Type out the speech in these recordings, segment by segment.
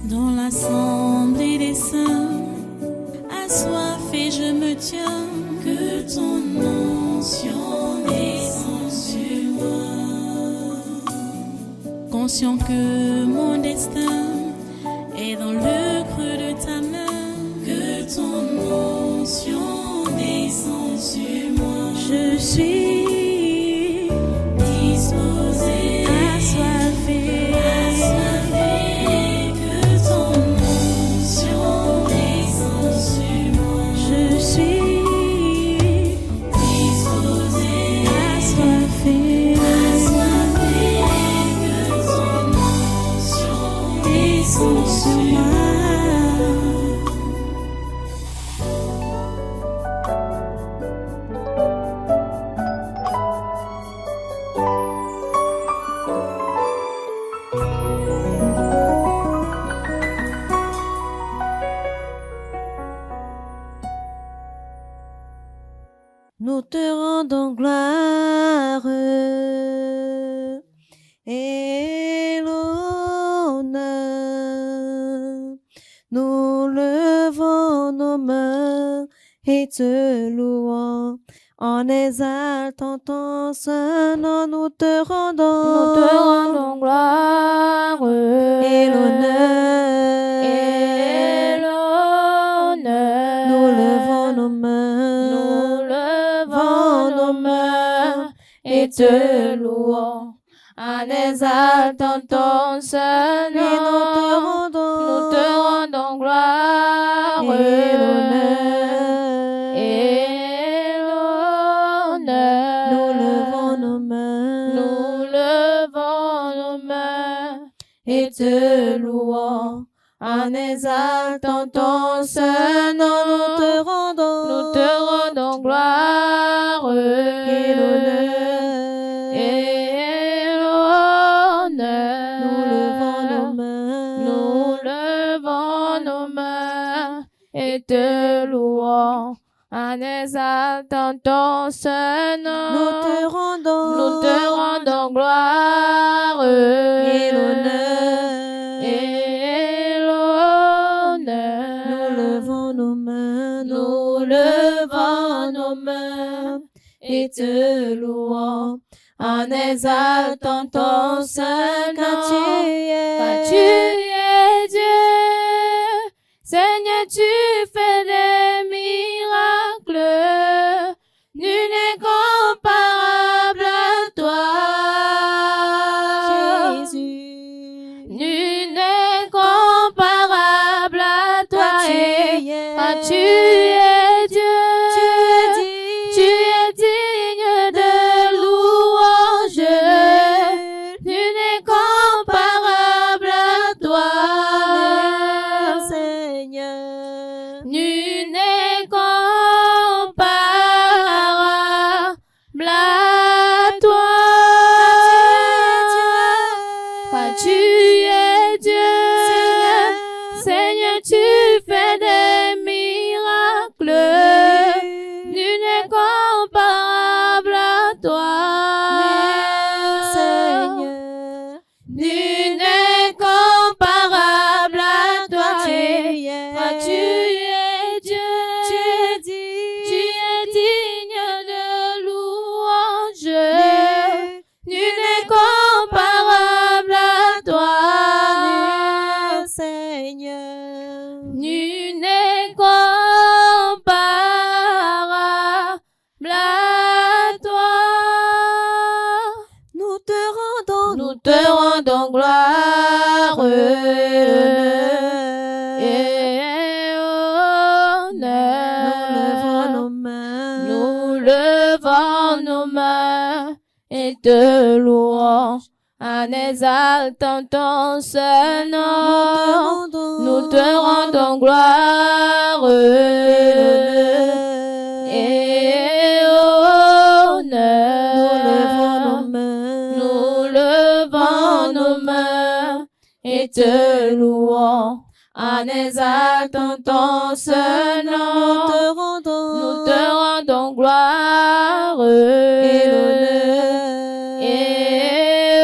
Dans l'assemblée des saints, assoiffé je me tiens, que ton onction descende sur moi. Conscient que mon destin est dans le creux de ta main, que ton onction descende sur moi. Je suis disposé, assoiffé, que ton onction descende sur moi. Je suis disposé, assoiffé, que ton onction descende sur moi. Nous te rendons gloire et l'honneur. Nous levons nos mains et te louons en exaltant ton saint nom. Nous te rendons gloire et l'honneur. Nous levons nos mains et te louons en exaltant ton saint nom. Nous te rendons gloire et l'honneur. Nous levons nos mains et te louons en exaltant ton saint nom. Nous te rendons gloire et l'honneur. Nous levons nos mains et te louons en exaltant ton saint nom. Nous te rendons gloire et l'honneur. Nous levons nos mains et te louons en exaltant ton saint nom. car tu Car tu es es Dieu, Seigneur, tu fais des miracles, nul n'est comparable à toi. Jésus. Nul n'est comparable à toi. Car tu es Dieu, tu es digne de louange. Nul n'est comparable à toi. Seigneur. Nul n'est comparable à toi. Car tu es Dieu, Seigneur, tu fais des miracles. Nul n'est comparable à toi. Seigneur. Nul n'est comparable à toi. Car tu es Dieu, tu es digne de louange. Nul n'est comparable à toi. Seigneur. Nul n'est comparable à toi. Nous te rendons gloire et honneur. Nous levons nos mains et te louons en exaltant ton saint nom. Nous te rendons gloire et honneur. Nous levons nos mains et te louons en exaltant ton saint nom. Nous te rendons gloire et l'honneur. et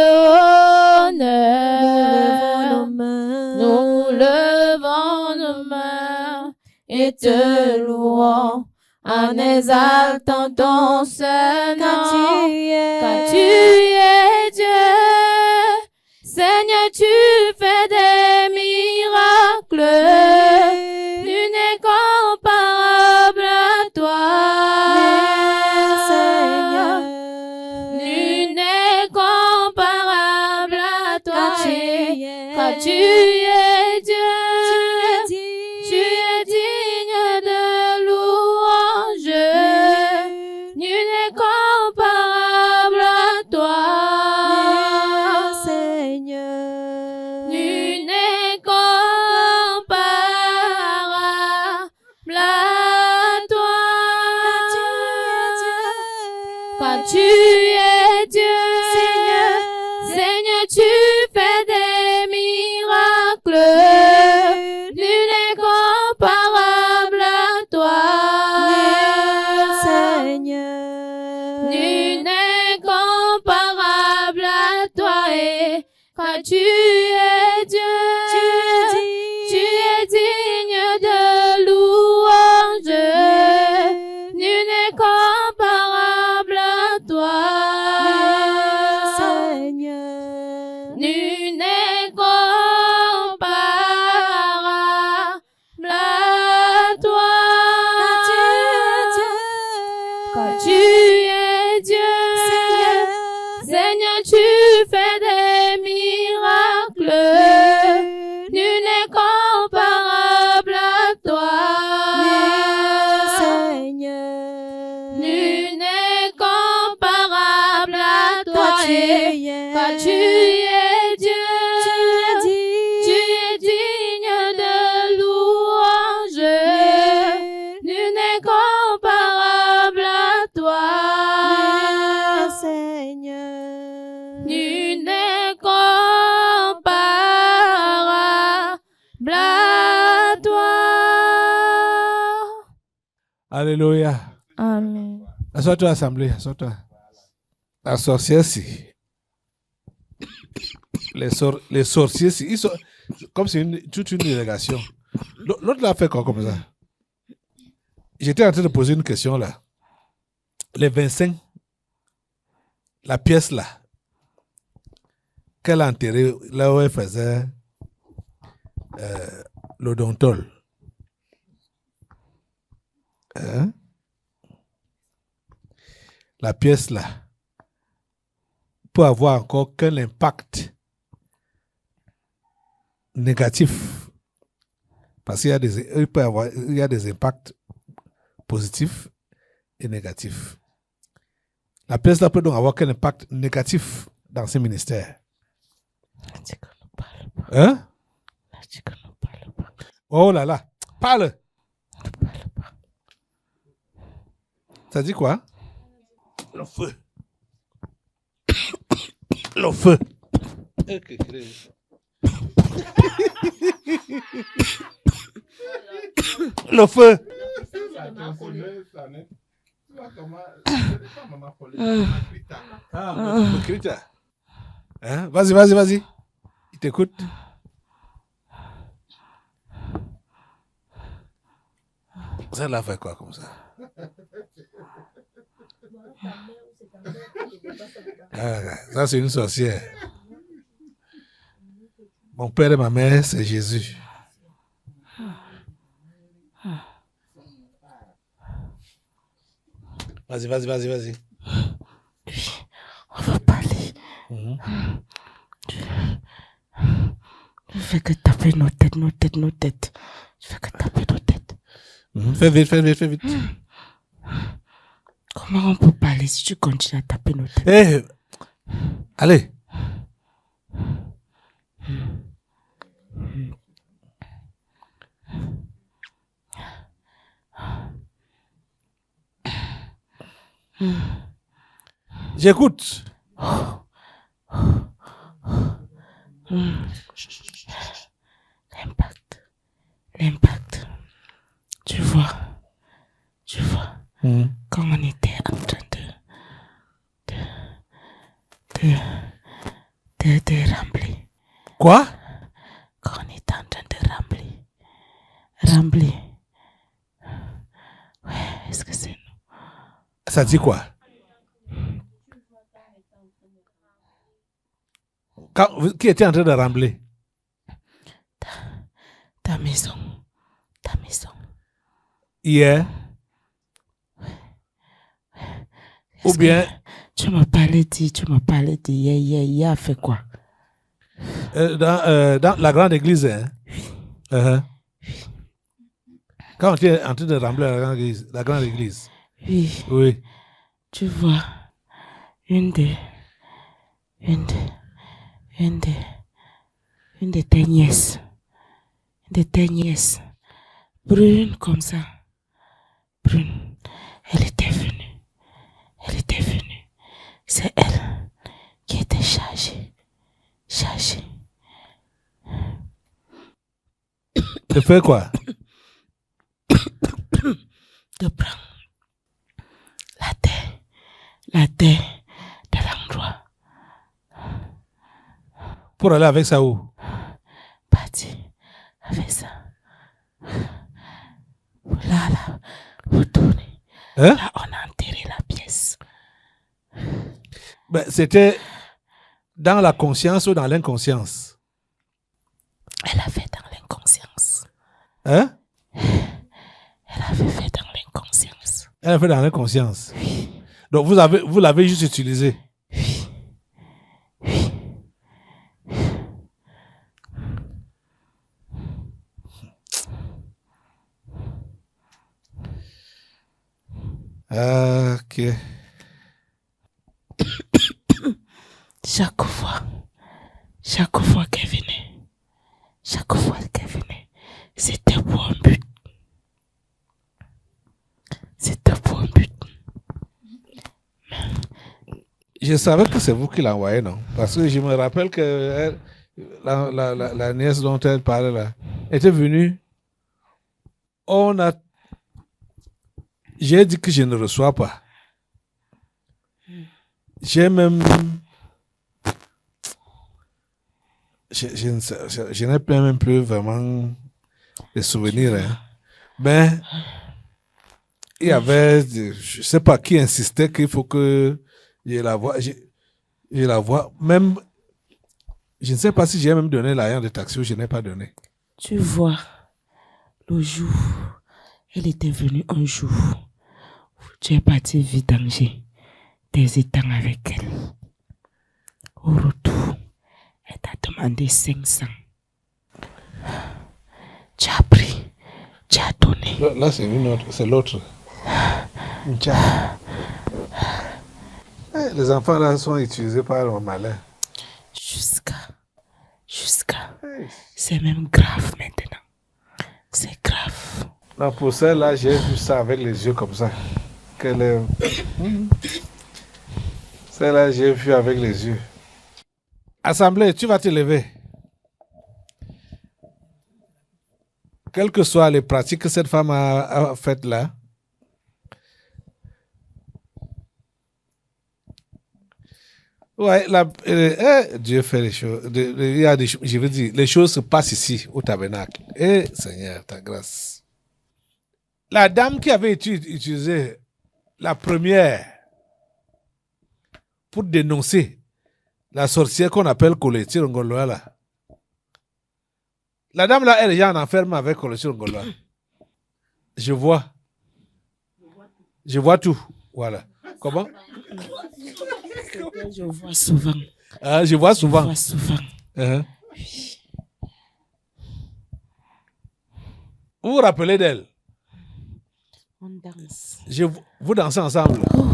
honneur. Nous levons nos mains. Nous et te louons en exaltant ton seul car nom. Car tu es es Dieu. Seigneur, tu fais des miracles. Nul n'est comparable à toi. Seigneur, Nul n'est comparable à toi. Car tu es Dieu. Tu es digne de louange. Nul n'est comparable à toi. Seigneur, Nul n'est comparable à toi. Car tu es Dieu. Seigneur, tu fais des miracles. Nul n'est comparable à toi. Seigneur, Nul n'est comparable à toi. Car tu es Dieu. Tu es digne de louange. Nul n'est comparable à toi. Seigneur, Nul n'est comparable à toi. Car tu es Dieu. Seigneur, tu fais des miracles. Nul n'est comparable à toi. Seigneur, Nul n'est comparable à toi. Car tu es Dieu. Tu es digne de louange. Nul n'est comparable à toi. Seigneur, Nul n'est comparable à toi. Alléluia. Amen. Assois-toi, assemblée, assois-toi. La sorcière, si. Les sorciers, si. Ils sont, comme c'est toute une délégation. L'autre l'a fait comme ça. J'étais en train de poser une question là. Les 25, la pièce là, qu'elle a enterrée là où elle faisait l'odontol. Hein? La pièce là peut avoir encore qu'un impact négatif, parce qu'il y a il y a des impacts positifs et négatifs. La pièce là peut donc avoir qu'un impact négatif dans ces ministères. Hein? Oh là là, parle. Ça dit quoi? Le feu. Le feu. Le feu. Hein? Vas-y. Il t'écoute. Ça l'a fait quoi comme ça? Ça, c'est une sorcière. Mon père et ma mère, c'est Jésus. Vas-y. On va parler. Je fais que taper nos têtes. Je fais que taper nos têtes. Fais vite. Comment on peut parler si tu continues à taper nos têtes? Hey, allez. J'écoute. L'impact. Tu vois. Quand on était en train de remplir. Quoi? Quand on était en train de remplir. Ça dit quoi? Qui était en train de rembler? Ta maison. Ta maison. Hier? Ou Est-ce bien que tu m'as parlé hier a fait quoi? dans la grande église, hein? Uh-huh. Quand tu es en train de rembler la grande église. Oui, Oui. tu vois, une de tes nièces, brune comme ça, brune, elle était venue. C'est elle qui était chargée. De faire quoi? De prendre la terre de l'endroit. Pour aller avec ça où? Parti avec ça. Là, vous tournez. Hein? Là, on a enterré la pièce. Ben, c'était dans la conscience ou dans l'inconscience? Elle a fait dans l'inconscience. Hein? Elle avait fait dans l'inconscience. Elle a fait dans l'inconscience. Oui. Donc vous l'avez juste utilisé. Oui. Ok. Chaque fois qu'elle venait, c'était pour un but. Je savais que c'est vous qui l'envoyez, non? Parce que je me rappelle que la nièce dont elle parlait là était venue. J'ai dit que je ne reçois pas. J'ai même... Je n'ai même plus vraiment de souvenirs. Hein. Mais il y avait, je ne sais pas qui insistait qu'il faut que je la voie. Je la vois. Même, je ne sais pas si j'ai même donné l'argent de taxi ou je n'ai pas donné. Tu vois, le jour, elle était venue un jour. Tu es parti vidanger des étangs avec elle. Au retour, elle t'a demandé 500. Tu as pris, tu as donné. Là, c'est une autre, c'est l'autre. Les enfants là sont utilisés par le malin. Jusqu'à. C'est même grave maintenant. C'est grave. Non, pour celle-là, j'ai vu ça avec les yeux comme ça. Celle-là, j'ai vu avec les yeux. Assemblée, tu vas te lever. Quelles que soient les pratiques que cette femme a faites là, ouais, Dieu fait les choses. Il y a des, je veux dire, les choses se passent ici, au tabernacle. Et Seigneur, ta grâce. La dame qui avait utilisé la première pour dénoncer la sorcière qu'on appelle Koleti Ngoloa là. La dame là, elle est déjà en enferme avec Koleti Ngoloa. Je vois tout. Voilà. Comment? Je vois souvent. Ah, je vois souvent. Je vois souvent. Uh-huh. Vous vous rappelez d'elle? On danse. Vous dansez ensemble? Oh,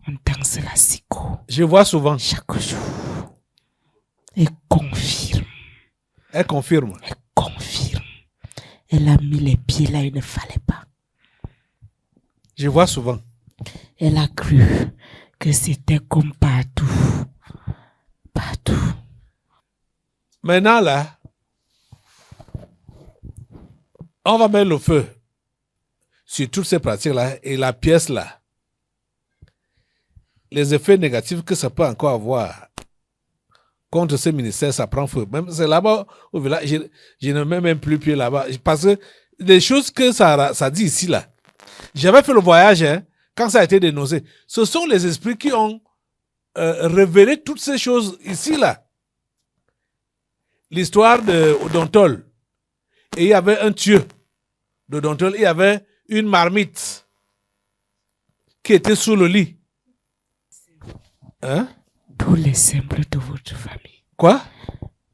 on danse la siko. Je vois souvent. Chaque jour. Elle confirme. Elle confirme. Elle confirme. Elle a mis les pieds là, il ne fallait pas. Je vois souvent. Elle a cru que c'était comme partout. Partout. Maintenant là, on va mettre le feu sur toutes ces pratiques-là et la pièce là. Les effets négatifs que ça peut encore avoir contre ce ministère, ça prend feu. Même c'est là-bas au village, je ne mets même plus pied là-bas. Parce que les choses que ça dit ici là, j'avais fait le voyage, hein, quand ça a été dénoncé, ce sont les esprits qui ont révélé toutes ces choses ici, là. L'histoire d'Odontol. Et il y avait un Dieu d'Odontol. Il y avait une marmite qui était sous le lit. Hein? Tous les simples de votre famille. Quoi?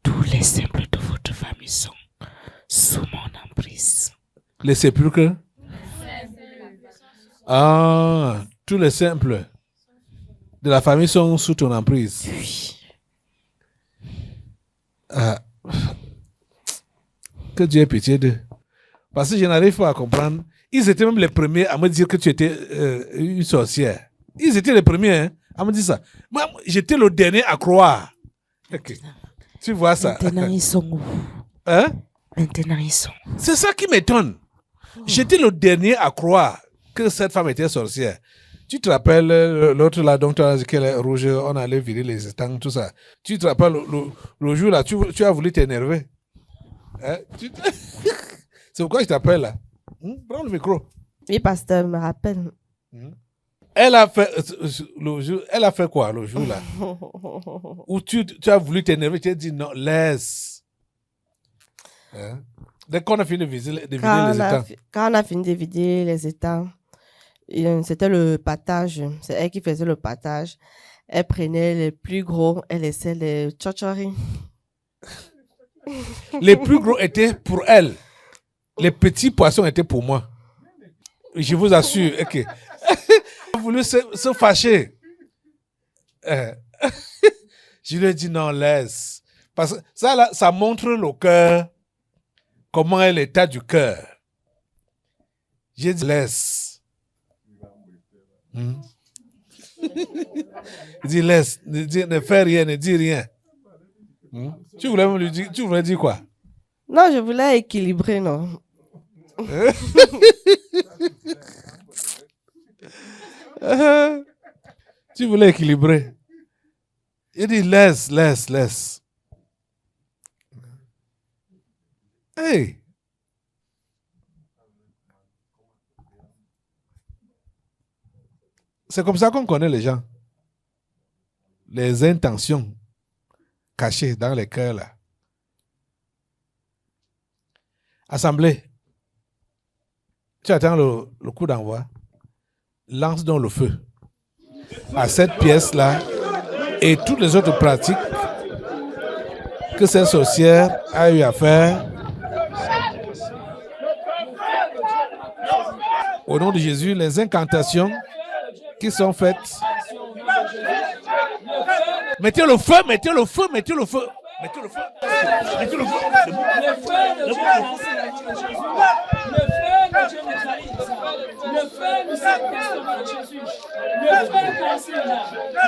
Tous les simples de votre famille sont sous mon emprise. Les sépulcres? Ah, tous les simples de la famille sont sous ton emprise. Oui. Ah. Que Dieu ait pitié d'eux. Parce que je n'arrive pas à comprendre. Ils étaient même les premiers à me dire que tu étais une sorcière. Ils étaient les premiers hein, à me dire ça. Moi, j'étais le dernier à croire. Okay. Tu vois ça? Maintenant, ils sont où? Hein? Maintenant, ils sont où? C'est ça qui m'étonne. J'étais le dernier à croire que cette femme était sorcière. Tu te rappelles l'autre là, donc tu as dit qu'elle est rouge, on allait virer les étangs, tout ça. Tu te rappelles le jour là, tu as voulu t'énerver. Hein? C'est pourquoi je t'appelle là. Prends le micro. Oui, pasteur, me rappelle. Elle a fait quoi le jour là? Où tu as voulu t'énerver, tu as dit non, laisse. Hein? Dès qu'on a fini de vider les étangs. Quand on a fini de vider les étangs, c'était le partage. C'est elle qui faisait le partage. Elle prenait les plus gros, elle laissait les tchotchoris. Les plus gros étaient pour elle. Les petits poissons étaient pour moi. Je vous assure. Ok. Elle a voulu se fâcher. Je lui ai dit non, laisse. Parce que ça, là, ça montre le cœur. Comment est l'état du cœur. J'ai dit laisse. Il dit laisse. Ne fais rien, ne dis rien. Tu voulais me lui dire, tu voulais dire quoi? Non, je voulais équilibrer, non. Tu voulais équilibrer. Il dit laisse. Hey. C'est comme ça qu'on connaît les gens. Les intentions cachées dans les cœurs là. Assemblée. Tu attends le coup d'envoi. Lance donc le feu à cette pièce-là et toutes les autres pratiques que cette sorcière a eu à faire. Au nom de Jésus, les incantations qui sont faites. Mettez le feu. Le feu de Dieu est le feu du Saint-Testament de Jésus. Le feu passé là.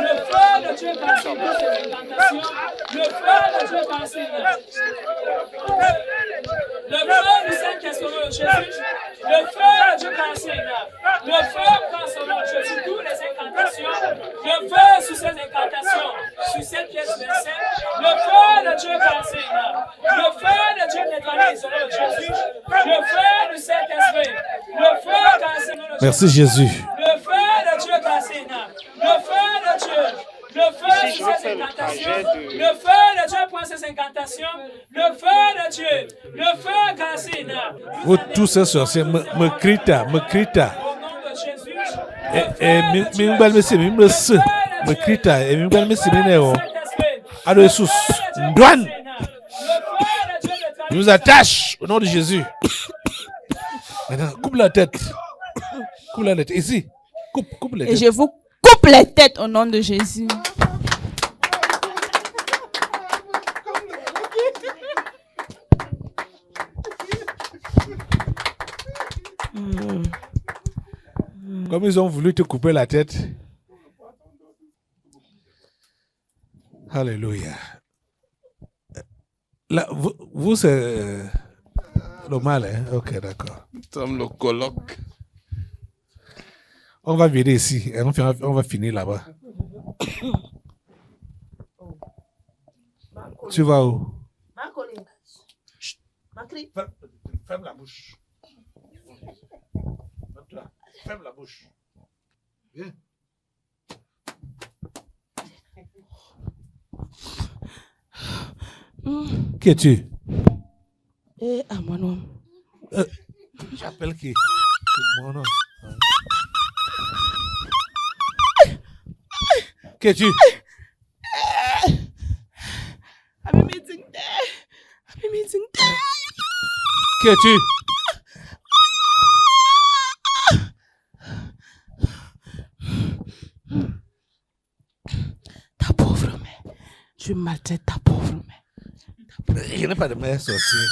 Le feu de Dieu passé dans cette incantation. Le feu de Dieu passé là. Le feu du Saint-Testament de Jésus. Le feu de Dieu passé là. Le feu passe au nom de Jésus. Toutes les incantations. Le feu sur ces incantations. Sur cette pièce 25. Le feu de Dieu passé là. Le feu de Dieu neutralise au nom de Jésus. Le feu du Saint-Esprit. Le feu cassé. Merci Jésus. Le feu de Dieu cassé. Le feu de Dieu. Le feu sur ces incantations. Le feu de Dieu prend ces incantations. Le feu de Dieu. Le feu cassé. Vous tous ces sorciers me crient. Au nom de Jésus. Me crient. Allo Jesus. Douane. Je vous attache au nom de Jésus. Maintenant, coupe la tête. Coupe la tête. Ici. Coupe la Et tête. je vous coupe les têtes au nom de Jésus. Comme ils ont voulu te couper la tête. Alléluia. Là, vous c'est le mal, hein? Ok, d'accord. Nous sommes le colloque. On va virer ici et on va finir là-bas. Tu vas où? Ferme la bouche. Ferme la bouche. Viens. Qui es-tu? Eh, ah, mon homme. J'appelle qui? Mon nom. Qui es-tu? Qui es-tu? Ta pauvre mère. Tu maltraites ta pauvre mère. Je n'ai pas de mère sorcière.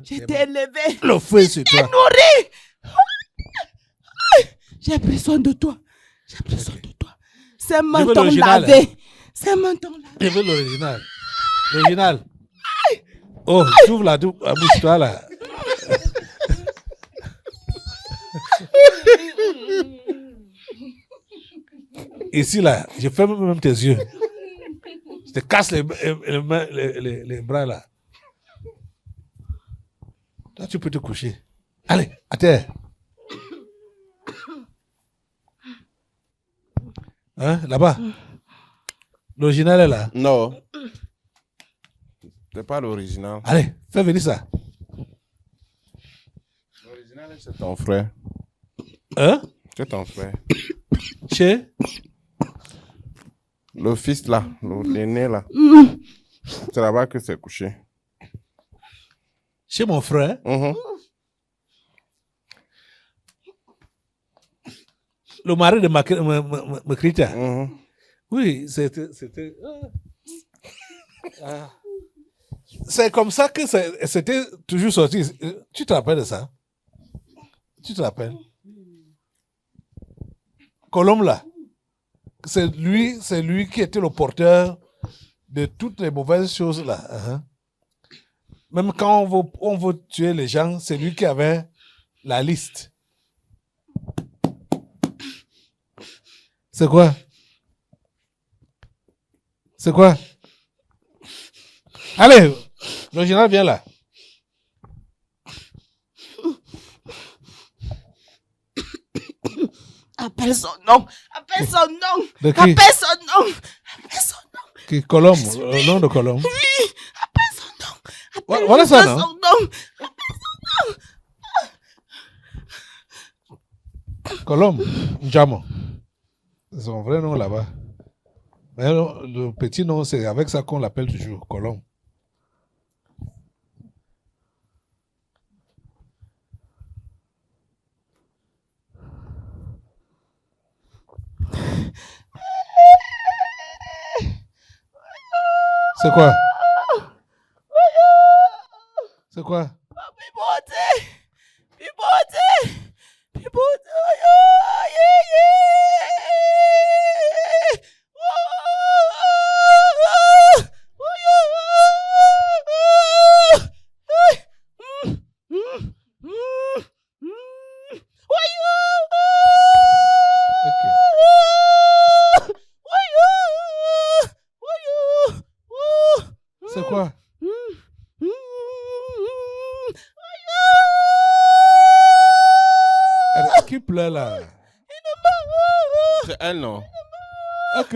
Je t'ai élevé. Le feu est sur toi. Nourri. J'ai pris soin de toi. J'ai pris soin de toi. C'est menton l'original, lavé. C'est menton lavé. Je veux l'original. L'original. Oh, tu ouvres la bouche, toi, là. Ici, là, je ferme même tes yeux. Je te casse les bras, là. Toi, tu peux te coucher. Allez, à terre. Hein, là-bas. L'original est là. Non. C'est pas l'original. Allez, fais venir ça. L'original, c'est ton frère. Hein? C'est ton frère. Chez? Le fils là, l'aîné là. C'est là-bas que c'est couché. Chez mon frère? Mhm. Le mari de Makrita? Mhm. Oui, c'était. C'est comme ça que c'était toujours sorti. Tu te rappelles de ça? Tu te rappelles? Colombe là, c'est lui qui était le porteur de toutes les mauvaises choses là. Même quand on veut tuer les gens, c'est lui qui avait la liste. C'est quoi? C'est quoi? Allez, l'original viens là. Appelle son nom. Appelle son nom. De qui? Appelle son nom. Appelle son nom. Qui? Colombe, le nom de Colombe. Oui. Appelle son nom. Appelle Voilà ça, non? son nom. Colombe, Njamo. C'est son vrai nom là-bas. Mais le petit nom, c'est avec ça qu'on l'appelle toujours, Colombe. C'est quoi? C'est quoi? C'est quoi? Qui pleure là? C'est elle, non? Ok.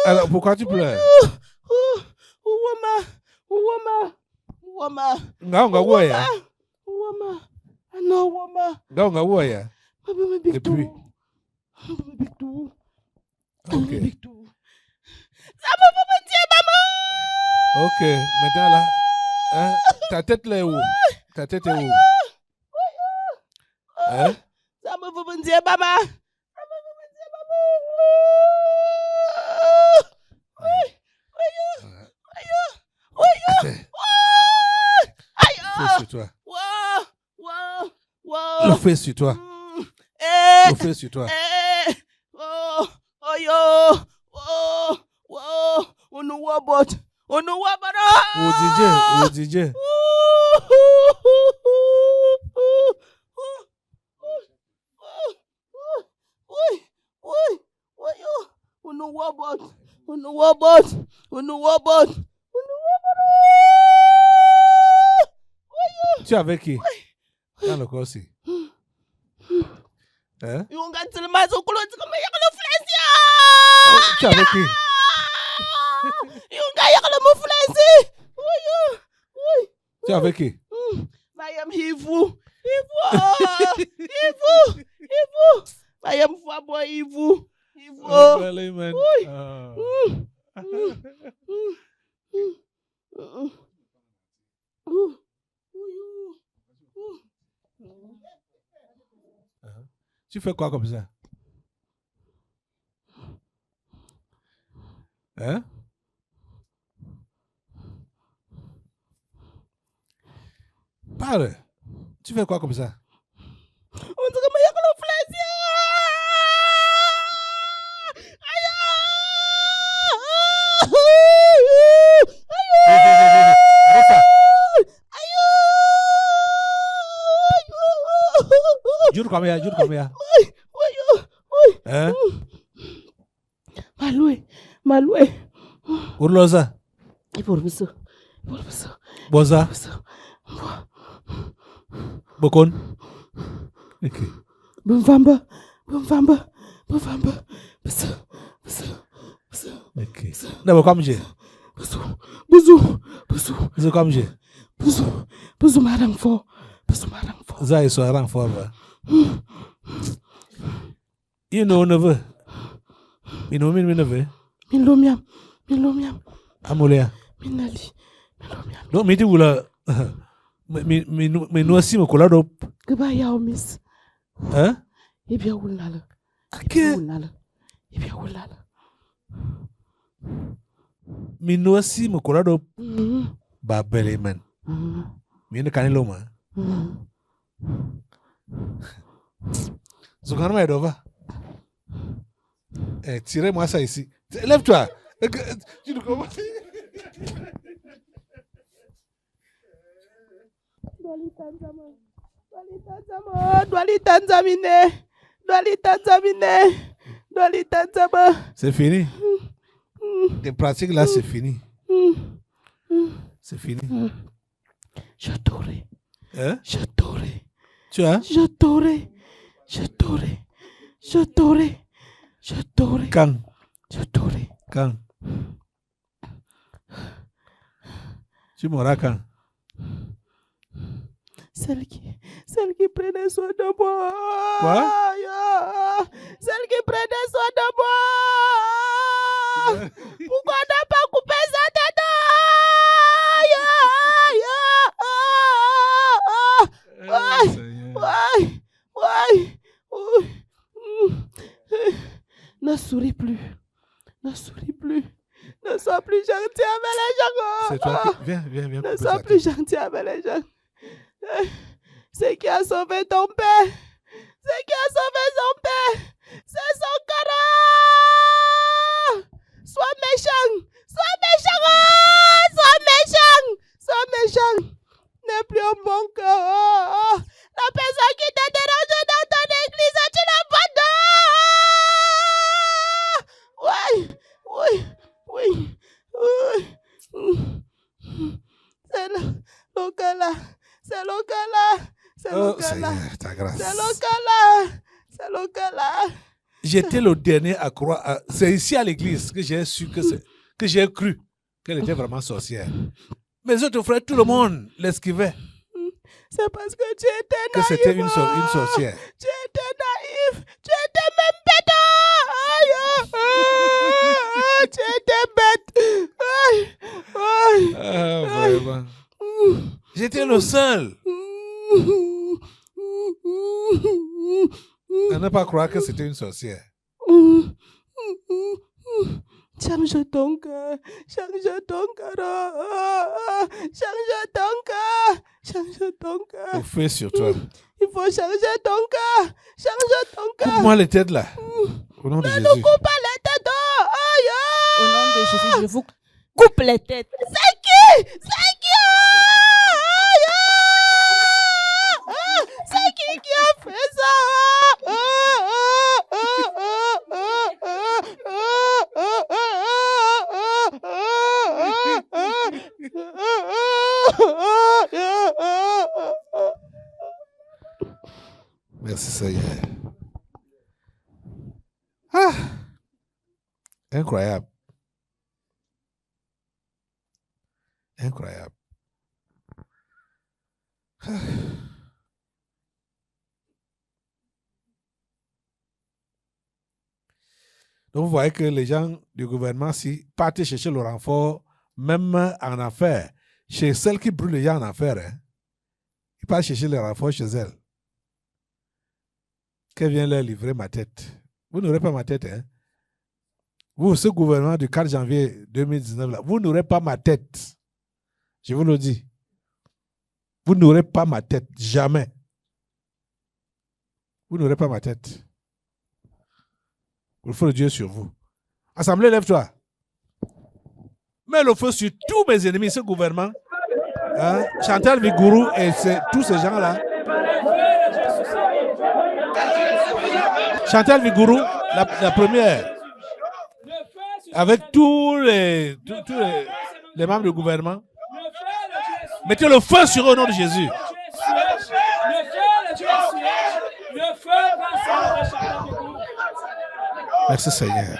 Alors, pourquoi tu pleures? Nga woya. Nga woya. Depuis. Ok. Ok, maintenant là, hein, ta tête là est où? Ta tête est où? Hein? Fais sur toi. Le fais sur toi. Le fais sur toi. Au DJ. Tu es avec qui? Dans le corps aussi. Hein? Tu es avec qui? Tu es avec qui? Really, man. Tu fais quoi comme ça? Hein? Parle. Tu fais quoi comme ça? Jure combien? Hein? Maloué. Urloza. Boza. Bokon. Ok. Bumvamba. Ok. D'abord, comme j'ai. Bouzou comme j'ai. Bouzou marang fort. Ça, ils sont à renfort. You know, neveu. You know, min neveu. Milomiam. Amoléa. Minali. Donc, mais tu voulais. Mais nous aussi, mon collègue. Gaba ya omis. Hein? Ebia wulala. Ok. Mais nous aussi, mon collègue. Babele, man. Mais ne canelo, man. So, quand on est devant. Tirez-moi ça ici. Lève-toi. Tu nous commences. C'est fini. Tes pratiques là, c'est fini. C'est fini. J'adorais. Hein? J'adorais. Tu as? J'adorais. Quand? J'adorais. Quand? Tu m'auras quand? Celle qui prenait soin de moi. Quoi? Celle qui prenait soin de moi. Pourquoi on n'a pas coupé sa tête? Ne souris plus. Ne sois plus gentil avec les gens. C'est toi qui... Viens. Ne sois plus gentil avec les gens. C'est qui a sauvé ton père. C'est son cara. Sois méchant. N'aie plus un bon cœur. La personne qui t'a dérangé dans ton église, tu l'abandonnes. Oui. C'est local. J'étais le dernier à croire. C'est ici à l'église que j'ai su que j'ai cru qu'elle était vraiment sorcière. Mes autres frères, tout le monde l'esquivait. C'est parce que tu étais naïf. Que c'était une sorcière. Tu étais naïf. Tu étais même bête. Tu étais bête. Vraiment. J'étais le seul à ne pas croire que c'était une sorcière. Change ton cœur. Au fait sur toi. Il faut changer ton cœur. Coupe-moi les têtes là. Au nom de Jésus. Ne nous coupe pas les têtes. Au nom de Jésus, coupe les têtes. C'est qui? C'est qui? C'est qui a fait ça? Merci Seigneur. Ah! Incroyable. Incroyable. Ah. Donc, vous voyez que les gens du gouvernement, si partent chercher le renfort, même en affaires, chez celles qui brûlent les gens en affaires, hein, ils partent chercher le renfort chez elles. Qu'elle vient leur livrer ma tête. Vous n'aurez pas ma tête, hein? Vous, ce gouvernement du 4 janvier 2019, là, vous n'aurez pas ma tête. Je vous le dis. Vous n'aurez pas ma tête. Jamais. Vous n'aurez pas ma tête. Le feu de Dieu sur vous. Assemblée, lève-toi. Mets le feu sur tous mes ennemis, ce gouvernement. Hein? Chantal Vigourou et tous ces gens-là. Chantal Vigourou, la première. Avec tous les membres du gouvernement. Mettez le feu sur eux au nom de Jésus. Merci Seigneur.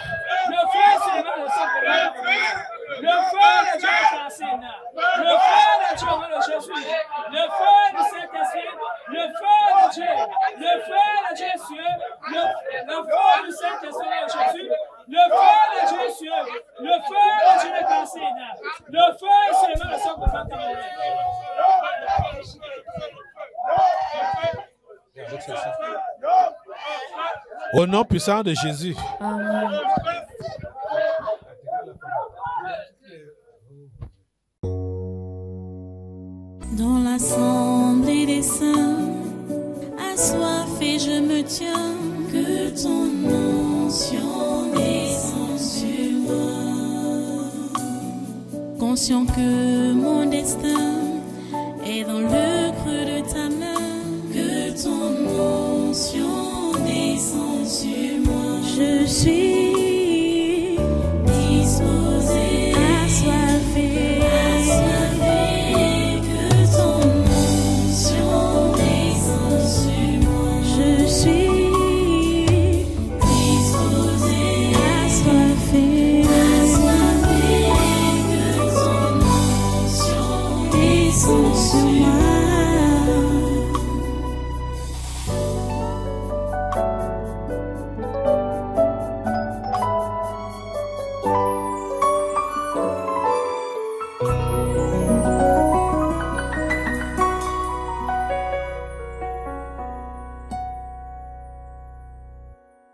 Au nom puissant de Jésus. Amen. Dans l'assemblée des saints, assoiffé je me tiens, que ton onction descende sur moi. Conscient que mon destin est dans le creux de ta main, que ton onction descende sur moi. Je suis